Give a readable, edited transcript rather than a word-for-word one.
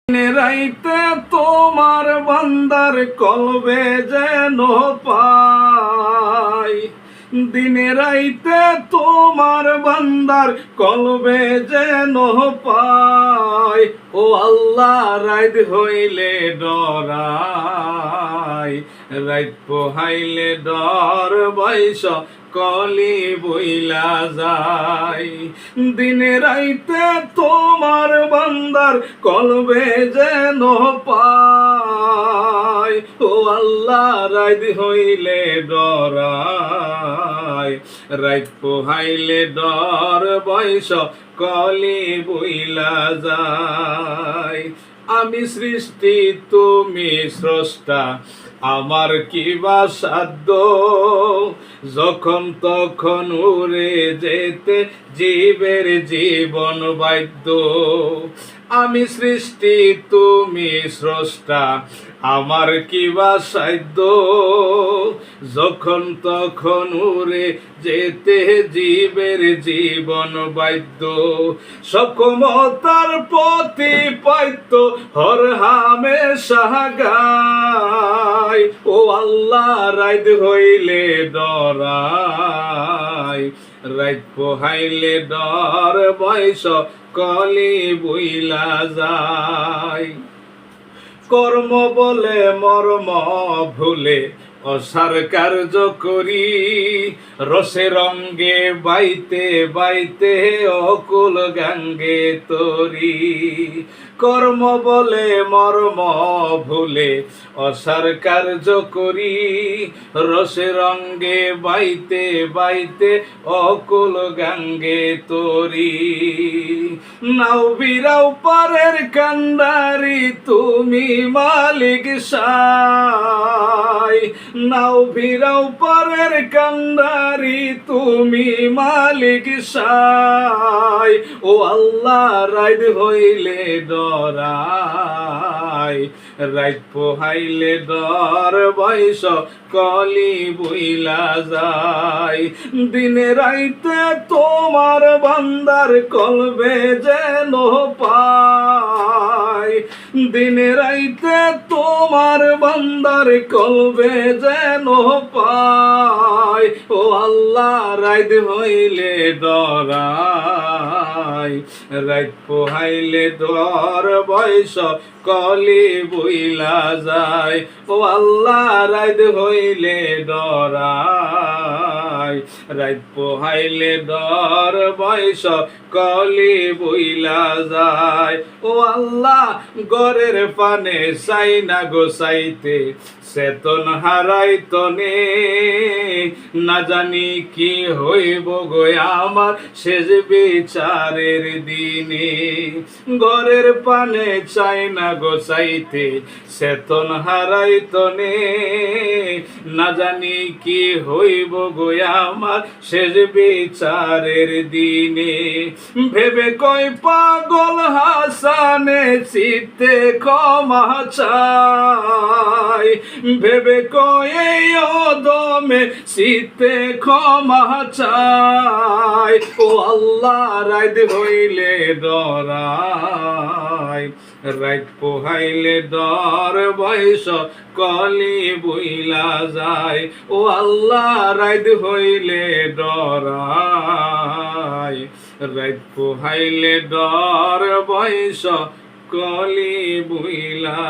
রাইতে তোমার বান্দার কলবে যেন পাই, দিনে রাইতে তোমার বান্দার কলবে যেন পাই। ও আল্লাহ রাত হইলে ডরাই, রাত পোহাইলে ডর বৈশ কলি বইলা যায়। দিনে রাইতে তোমার বান্দার কলবে যেন পাই। ও আল্লাহ রাত হইলে ডরাই, রাত পোহাইলে ডর বয়স কলি বইলা যায়। আমি সৃষ্টি তুমি স্রষ্টা, আমার কি বা সাধ্য, যখন তখন উড়ে যেতে জীবের জীবন বাধ্য। আমি সৃষ্টি তুমি স্রষ্টা, আমার কি বা সাধ্য, যখন তখন উড়ে যেতে জীবের জীবন বাধ্য। সকমতার প্রতিপাদ্য হর হামেশা গায়। ও আল্লাহ রাত হইলে ডরাই, রাত পোহাইলে ডর বয়স কলি বইলা যায়। কর্ম বলে মর্ম ভুলে অসার কার্য করি, রসে রঙ্গে বাইতে বাইতে অকুল গাঙ্গে তরি। কর্ম বলে মর্ম ভুলে অসার কার্য করি, রসে রঙ্গে বাইতে বাইতে অকুল গাঙ্গে তরি। নাও বিরাও পারের কান্ডারি তুমি মালিক সাই, নাও ভিড়াও পারের কান্ডারি তুমি মালিক সাই। ও আল্লাহ রাত হইলে ডরাই, রাত পোহাইলে ডর বয়স কলি বইলা যায়। দিনে রাইতে তোমার বান্দার কলবে যেন পাই, দিনে রাইতে তোমার বান্দার কলবে যেন পাই। ও আল্লাহ রাত হইলে ডরাই, রাত পোহাইলে ডর বয়স কলি বইলা যায়। ও আল্লাহ রাত হইলে ডরাই, রাত পোহাইলে ডর বয়স কলি বইলা যায়। ও আল্লাহ গরের পানে চাই না গোসাইতে চেতন হারাইতনে, না জানি কি হইব গো আমার শেষ বিচারের দিনে। ঘরের পানে চাই না গোসাইতে চেতন হারাইতনে, না জানি কি হইব গো আমার শেষ বিচারের দিনে। ভেবে কই পাগল হাসানে চিত্তে ক্ষমা চাই, ভেবে কই এই অদমে চিত্তে ক্ষমা চাই। ও আল্লাহ রাত হইলে ডরাই, রাত পোহাইলে ডর বয়স কলি বইলা যায়। ও আল্লাহ রাত হইলে ডরাই, রাত পোহাইলে ডর বয়স কলি বইলা